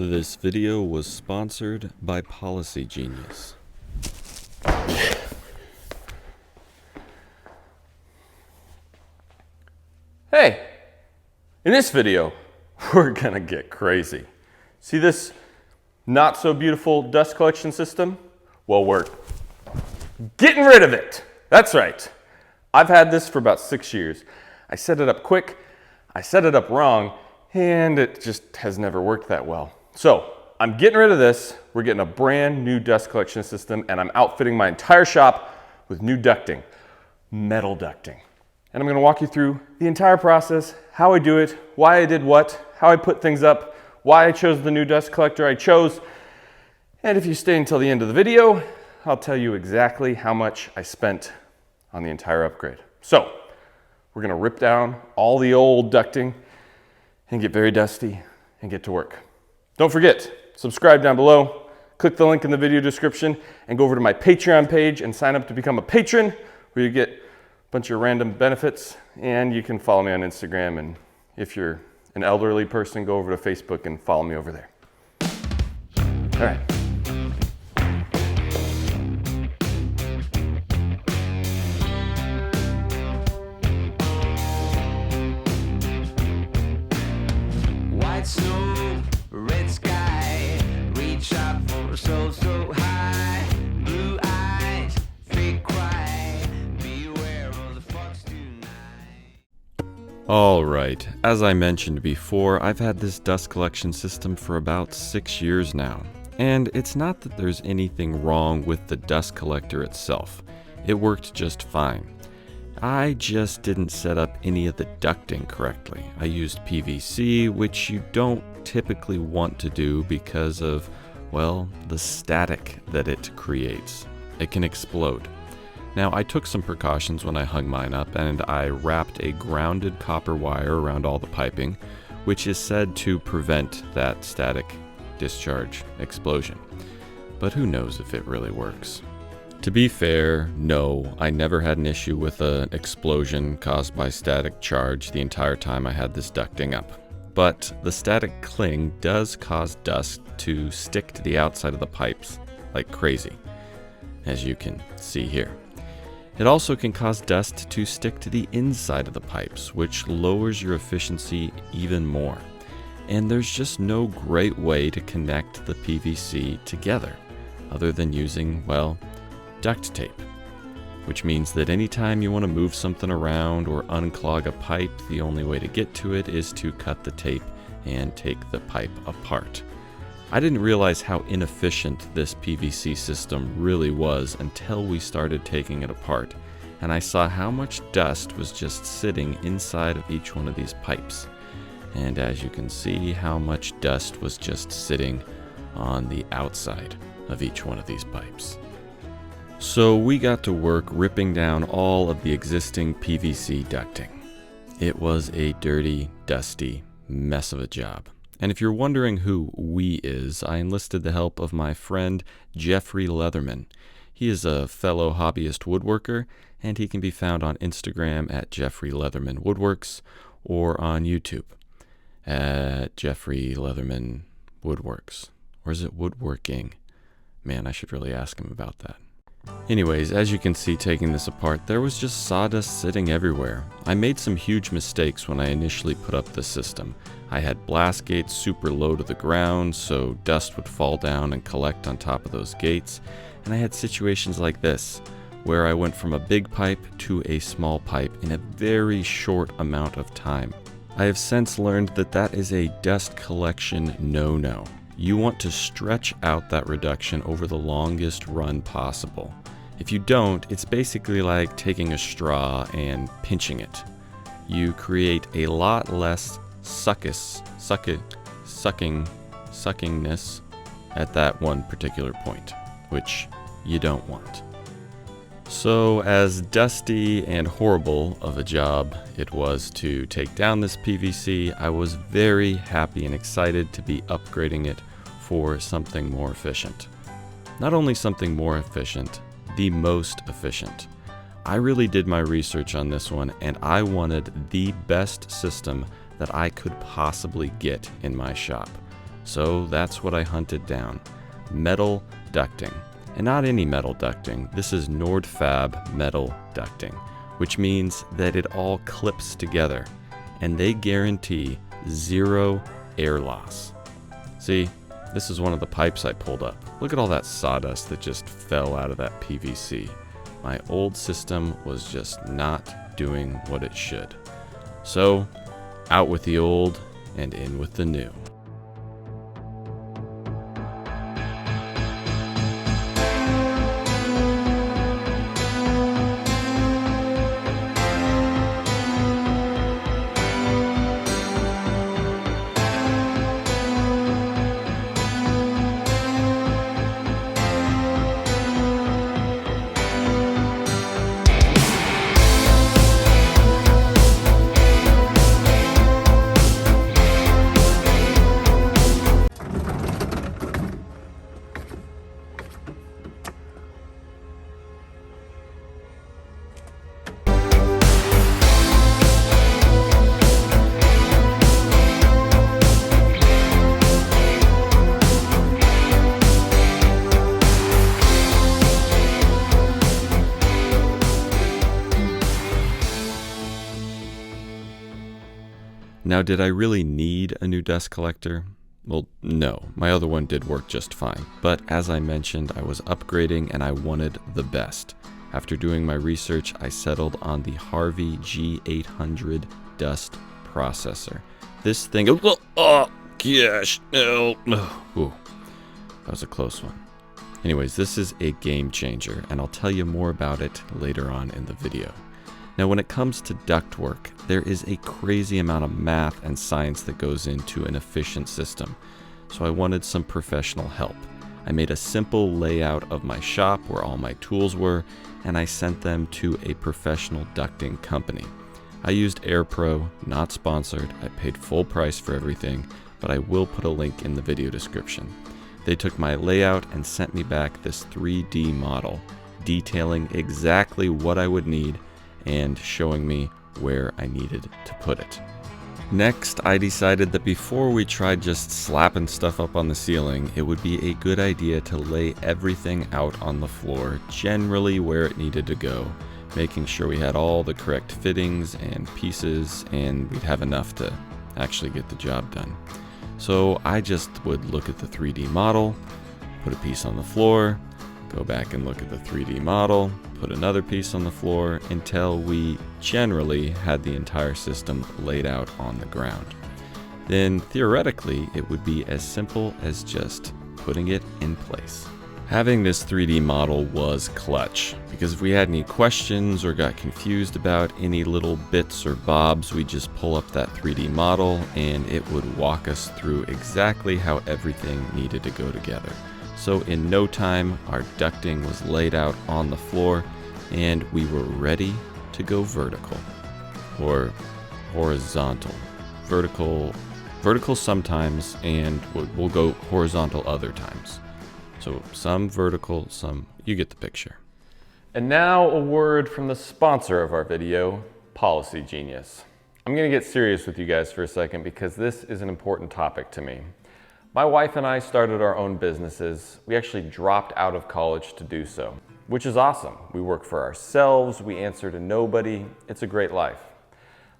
This video was sponsored by Policy Genius. Hey, in this video, we're gonna get crazy. See this not so beautiful dust collection system? Well, we're getting rid of it. That's right. I've had this for about 6 years. I set it up quick, I set it up wrong, and it just has never worked that well. So I'm getting rid of this. We're getting a brand new dust collection system, and I'm outfitting my entire shop with new ducting, metal ducting. And I'm gonna walk you through the entire process, how I do it, why I did what, how I put things up, why I chose the new dust collector I chose. And if you stay until the end of the video, I'll tell you exactly how much I spent on the entire upgrade. So we're gonna rip down all the old ducting and get very dusty and get to work. Don't forget, subscribe down below, click the link in the video description, and go over to my Patreon page and sign up to become a patron, where you get a bunch of random benefits, and you can follow me on Instagram, and if you're an elderly person, go over to Facebook and follow me over there. All right. White snow, red sky, reach out for so high, blue eyes, fake cry, beware of the fox tonight. Alright, as I mentioned before, I've had this dust collection system for about 6 years now. And it's not that there's anything wrong with the dust collector itself. It worked just fine. I just didn't set up any of the ducting correctly. I used PVC, which you don't typically want to do because of, well, the static that it creates. It can explode. Now, I took some precautions when I hung mine up, and I wrapped a grounded copper wire around all the piping, which is said to prevent that static discharge explosion. But who knows if it really works. To be fair, no, I never had an issue with an explosion caused by static charge the entire time I had this ducting up. But the static cling does cause dust to stick to the outside of the pipes like crazy, as you can see here. It also can cause dust to stick to the inside of the pipes, which lowers your efficiency even more. And there's just no great way to connect the PVC together, other than using, well, duct tape, which means that anytime you want to move something around or unclog a pipe, the only way to get to it is to cut the tape and take the pipe apart. I didn't realize how inefficient this PVC system really was until we started taking it apart, and I saw how much dust was just sitting inside of each one of these pipes. And as you can see, how much dust was just sitting on the outside of each one of these pipes. So we got to work ripping down all of the existing PVC ducting. It was a dirty, dusty mess of a job. And if you're wondering who we is, I enlisted the help of my friend Jeffrey Leatherman. He is a fellow hobbyist woodworker, and he can be found on Instagram at Jeffrey Leatherman Woodworks or on YouTube at Jeffrey Leatherman Woodworks. Or is it Woodworking? Man, I should really ask him about that. Anyways, as you can see taking this apart, there was just sawdust sitting everywhere. I made some huge mistakes when I initially put up the system. I had blast gates super low to the ground, so dust would fall down and collect on top of those gates. And I had situations like this, where I went from a big pipe to a small pipe in a very short amount of time. I have since learned that that is a dust collection no-no. You want to stretch out that reduction over the longest run possible. If you don't, it's basically like taking a straw and pinching it. You create a lot less suckingness at that one particular point, which you don't want. So as dusty and horrible of a job it was to take down this PVC, I was very happy and excited to be upgrading it for something more efficient. Not only something more efficient, the most efficient. I really did my research on this one, and I wanted the best system that I could possibly get in my shop. So that's what I hunted down, metal ducting. And not any metal ducting, this is Nordfab metal ducting, which means that it all clips together, and they guarantee 0 air loss. See, this is one of the pipes I pulled up. Look at all that sawdust that just fell out of that PVC. My old system was just not doing what it should. So, out with the old and in with the new. Now, did I really need a new dust collector? Well, no, my other one did work just fine, but as I mentioned, I was upgrading and I wanted the best. After doing my research, I settled on the Harvey G800 dust processor. This thing, oh gosh, no, ooh, that was a close one. Anyways, this is a game changer, and I'll tell you more about it later on in the video. Now, when it comes to ductwork, there is a crazy amount of math and science that goes into an efficient system, so I wanted some professional help. I made a simple layout of my shop where all my tools were, and I sent them to a professional ducting company. I used AirPro, not sponsored. I paid full price for everything, but I will put a link in the video description. They took my layout and sent me back this 3D model, detailing exactly what I would need and showing me where I needed to put it. Next, I decided that before we tried just slapping stuff up on the ceiling, it would be a good idea to lay everything out on the floor, generally where it needed to go, making sure we had all the correct fittings and pieces, and we'd have enough to actually get the job done. So I just would look at the 3D model, put a piece on the floor, go back and look at the 3D model, put another piece on the floor until we generally had the entire system laid out on the ground. Then theoretically, it would be as simple as just putting it in place. Having this 3D model was clutch, because if we had any questions or got confused about any little bits or bobs, we'd just pull up that 3D model and it would walk us through exactly how everything needed to go together. So in no time, our ducting was laid out on the floor and we were ready to go vertical or horizontal. Vertical sometimes, and we'll go horizontal other times. So some vertical, some, you get the picture. And now a word from the sponsor of our video, Policy Genius. I'm gonna get serious with you guys for a second because this is an important topic to me. My wife and I started our own businesses. We actually dropped out of college to do so, which is awesome. We work for ourselves, we answer to nobody. It's a great life.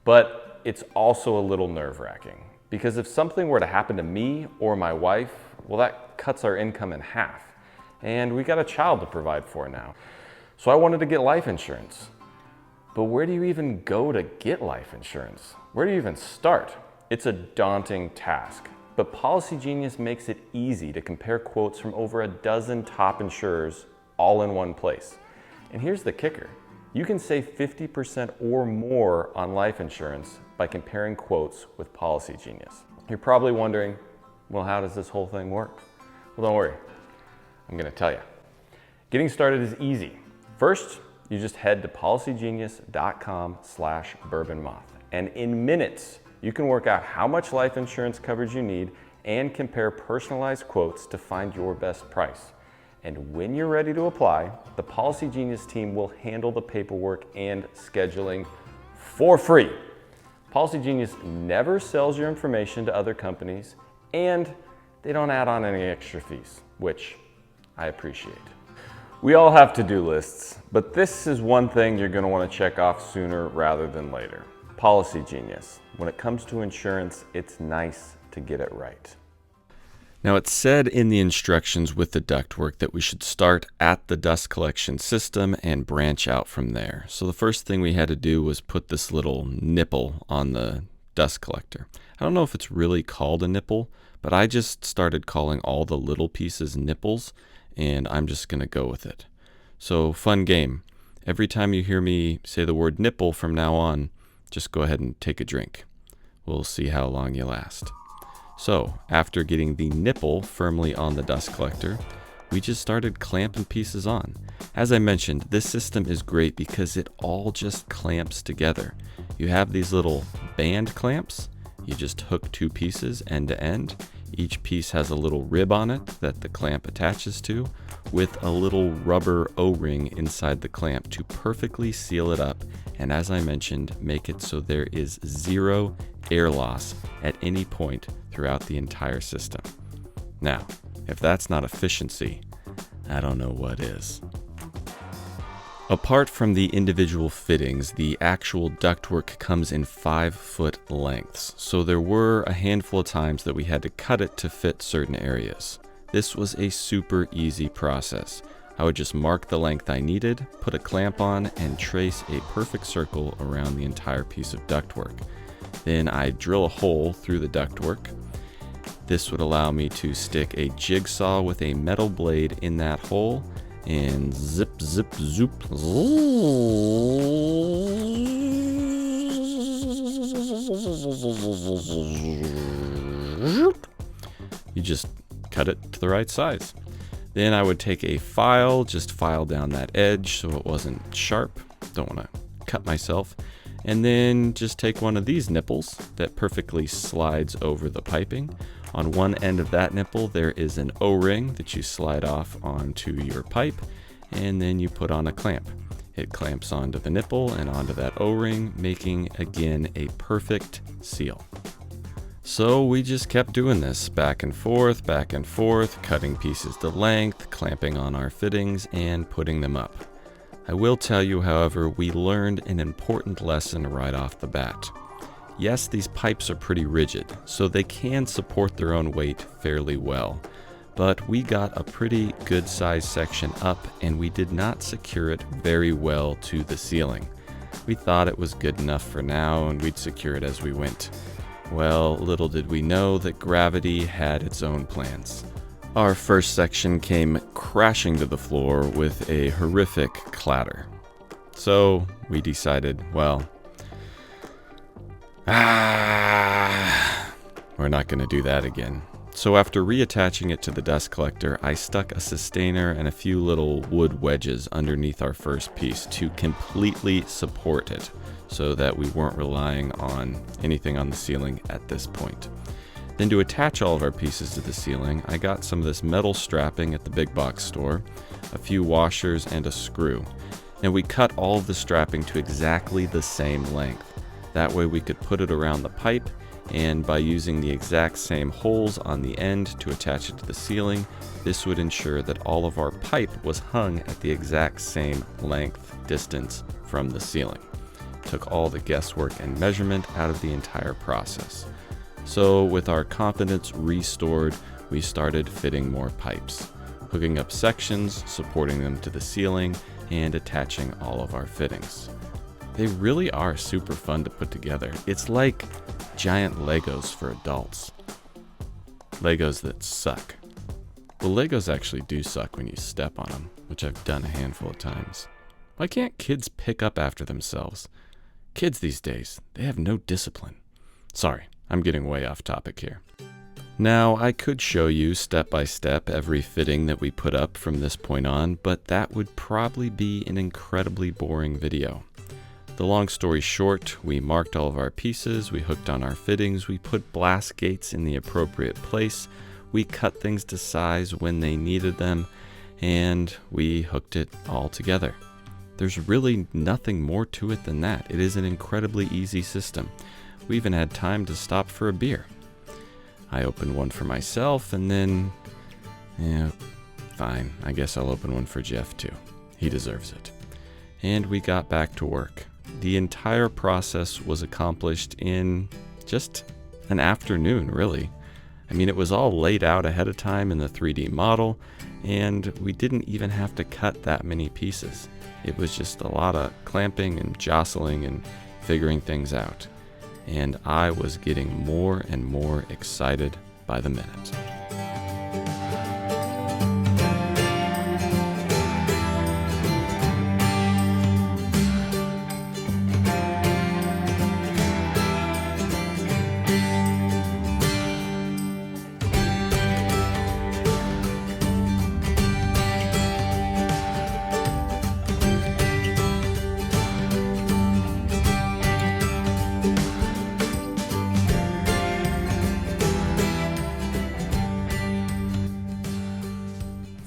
But it's also a little nerve-wracking because if something were to happen to me or my wife, well, that cuts our income in half. And we got a child to provide for now. So I wanted to get life insurance. But where do you even go to get life insurance? Where do you even start? It's a daunting task. But Policy Genius makes it easy to compare quotes from over a dozen top insurers all in one place. And here's the kicker. You can save 50% or more on life insurance by comparing quotes with Policy Genius. You're probably wondering, well, how does this whole thing work? Well, don't worry. I'm gonna tell you. Getting started is easy. First, you just head to policygenius.com/bourbonmoth. And in minutes, you can work out how much life insurance coverage you need and compare personalized quotes to find your best price. And when you're ready to apply, the Policy Genius team will handle the paperwork and scheduling for free. Policy Genius never sells your information to other companies, and they don't add on any extra fees, which I appreciate. We all have to-do lists, but this is one thing you're gonna wanna check off sooner rather than later. Policy genius. When it comes to insurance, it's nice to get it right. Now, it said in the instructions with the ductwork that we should start at the dust collection system and branch out from there. So the first thing we had to do was put this little nipple on the dust collector. I don't know if it's really called a nipple, but I just started calling all the little pieces nipples, and I'm just going to go with it. So, fun game. Every time you hear me say the word nipple from now on, just go ahead and take a drink. We'll see how long you last. So, after getting the nipple firmly on the dust collector, we just started clamping pieces on. As I mentioned, this system is great because it all just clamps together. You have these little band clamps. You just hook two pieces end to end. Each piece has a little rib on it that the clamp attaches to, with a little rubber O-ring inside the clamp to perfectly seal it up, and as I mentioned, make it so there is zero air loss at any point throughout the entire system. Now, if that's not efficiency, I don't know what is. Apart from the individual fittings, the actual ductwork comes in 5-foot lengths, so there were a handful of times that we had to cut it to fit certain areas. This was a super easy process. I would just mark the length I needed, put a clamp on, and trace a perfect circle around the entire piece of ductwork. Then I'd drill a hole through the ductwork. This would allow me to stick a jigsaw with a metal blade in that hole, and zip, zip, zoop, you just cut it to the right size. Then I would take a file, just file down that edge so it wasn't sharp. Don't want to cut myself. And then just take one of these nipples that perfectly slides over the piping. On one end of that nipple, there is an O-ring that you slide off onto your pipe, and then you put on a clamp. It clamps onto the nipple and onto that O-ring, making, again, a perfect seal. So we just kept doing this back and forth, cutting pieces to length, clamping on our fittings, and putting them up. I will tell you, however, we learned an important lesson right off the bat. Yes, these pipes are pretty rigid, so they can support their own weight fairly well. But we got a pretty good sized section up, and we did not secure it very well to the ceiling. We thought it was good enough for now, and we'd secure it as we went. Well, little did we know that gravity had its own plans. Our first section came crashing to the floor with a horrific clatter. So we decided, well, we're not going to do that again. So after reattaching it to the dust collector, I stuck a sustainer and a few little wood wedges underneath our first piece to completely support it, so that we weren't relying on anything on the ceiling at this point. Then to attach all of our pieces to the ceiling, I got some of this metal strapping at the big box store, a few washers, and a screw. And we cut all of the strapping to exactly the same length. That way we could put it around the pipe, and by using the exact same holes on the end to attach it to the ceiling, this would ensure that all of our pipe was hung at the exact same length distance from the ceiling. Took all the guesswork and measurement out of the entire process. So with our confidence restored, we started fitting more pipes, hooking up sections, supporting them to the ceiling, and attaching all of our fittings. They really are super fun to put together. It's like giant Legos for adults. Legos that suck. Well, Legos actually do suck when you step on them, which I've done a handful of times. Why can't kids pick up after themselves? Kids these days, they have no discipline. Sorry, I'm getting way off topic here. Now, I could show you step by step every fitting that we put up from this point on, but that would probably be an incredibly boring video. The long story short, we marked all of our pieces, we hooked on our fittings, we put blast gates in the appropriate place, we cut things to size when they needed them, and we hooked it all together. There's really nothing more to it than that. It is an incredibly easy system. We even had time to stop for a beer. I opened one for myself, and then, yeah, fine, I guess I'll open one for Jeff too. He deserves it. And we got back to work. The entire process was accomplished in just an afternoon, really. I mean, it was all laid out ahead of time in the 3D model, and we didn't even have to cut that many pieces. It was just a lot of clamping and jostling and figuring things out. And I was getting more and more excited by the minute.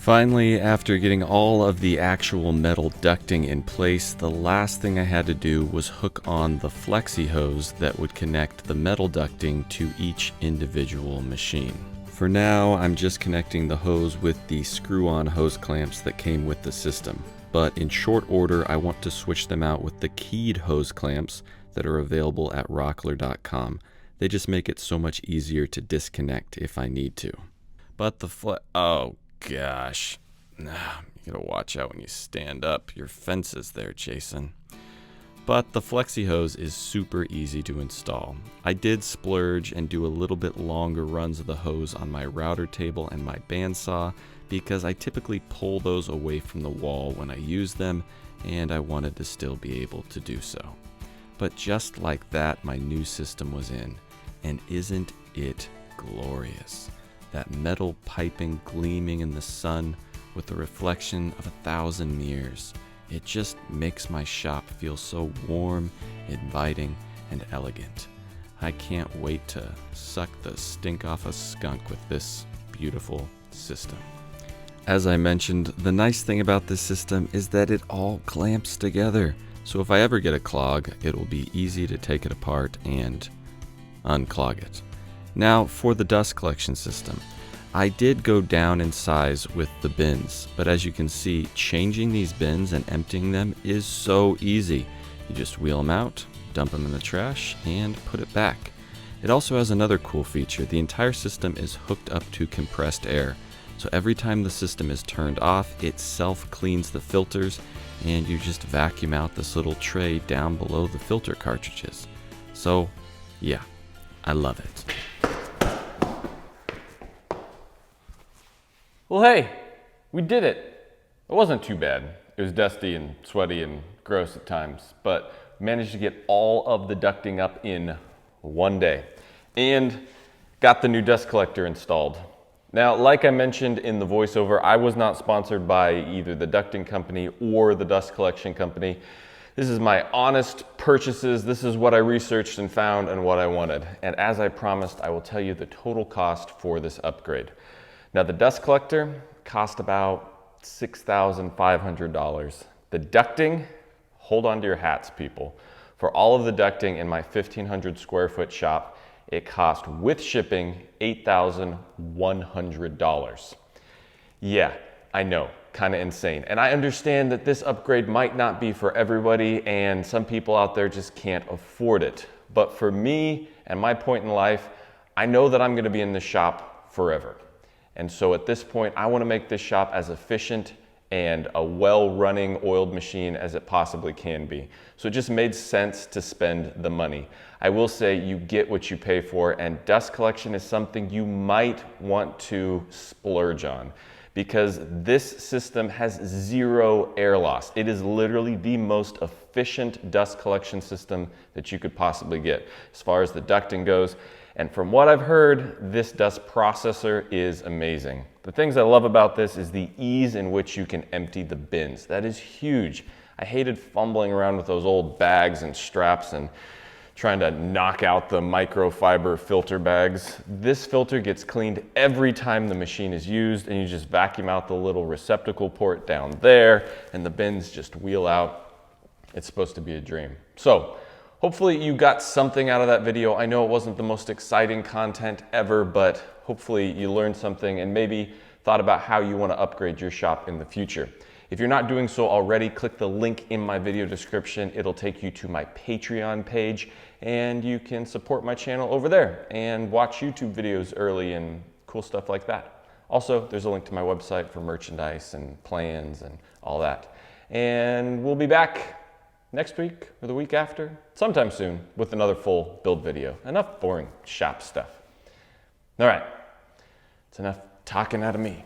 Finally, after getting all of the actual metal ducting in place, the last thing I had to do was hook on the flexi hose that would connect the metal ducting to each individual machine. For now, I'm just connecting the hose with the screw-on hose clamps that came with the system. But in short order, I want to switch them out with the keyed hose clamps that are available at rockler.com. They just make it so much easier to disconnect if I need to. But oh gosh, you gotta watch out when you stand up. Your fences there, Jason. But the flexi hose is super easy to install. I did splurge and do a little bit longer runs of the hose on my router table and my bandsaw because I typically pull those away from the wall when I use them, and I wanted to still be able to do so. But just like that, my new system was in, and isn't it glorious? That metal piping gleaming in the sun with the reflection of 1,000 mirrors. It just makes my shop feel so warm, inviting, and elegant. I can't wait to suck the stink off a skunk with this beautiful system. As I mentioned, the nice thing about this system is that it all clamps together. So if I ever get a clog, it will be easy to take it apart and unclog it. Now for the dust collection system. I did go down in size with the bins, but as you can see, changing these bins and emptying them is so easy. You just wheel them out, dump them in the trash, and put it back. It also has another cool feature. The entire system is hooked up to compressed air. So every time the system is turned off, it self-cleans the filters, and you just vacuum out this little tray down below the filter cartridges. So yeah, I love it. Well, hey, we did it. It wasn't too bad. It was dusty and sweaty and gross at times, but managed to get all of the ducting up in one day and got the new dust collector installed. Now, like I mentioned in the voiceover, I was not sponsored by either the ducting company or the dust collection company. This is my honest purchases. This is what I researched and found and what I wanted. And as I promised, I will tell you the total cost for this upgrade. Now, the dust collector cost about $6,500. The ducting, hold on to your hats, people. For all of the ducting in my 1,500 square foot shop, it cost, with shipping, $8,100. Yeah, I know, kind of insane. And I understand that this upgrade might not be for everybody, and some people out there just can't afford it. But for me and my point in life, I know that I'm gonna be in this shop forever. And so at this point, I want to make this shop as efficient and a well-running oiled machine as it possibly can be. So it just made sense to spend the money. I will say you get what you pay for, and dust collection is something you might want to splurge on because this system has zero air loss. It is literally the most efficient dust collection system that you could possibly get as far as the ducting goes. And from what I've heard, this dust processor is amazing. The things I love about this is the ease in which you can empty the bins. That is huge. I hated fumbling around with those old bags and straps and trying to knock out the microfiber filter bags. This filter gets cleaned every time the machine is used, and you just vacuum out the little receptacle port down there, and the bins just wheel out. It's supposed to be a dream. So, hopefully you got something out of that video. I know it wasn't the most exciting content ever, but hopefully you learned something and maybe thought about how you want to upgrade your shop in the future. If you're not doing so already, click the link in my video description. It'll take you to my Patreon page and you can support my channel over there and watch YouTube videos early and cool stuff like that. Also, there's a link to my website for merchandise and plans and all that. And we'll be back next week or the week after, sometime soon, with another full build video. Enough boring shop stuff. All right, it's enough talking out of me.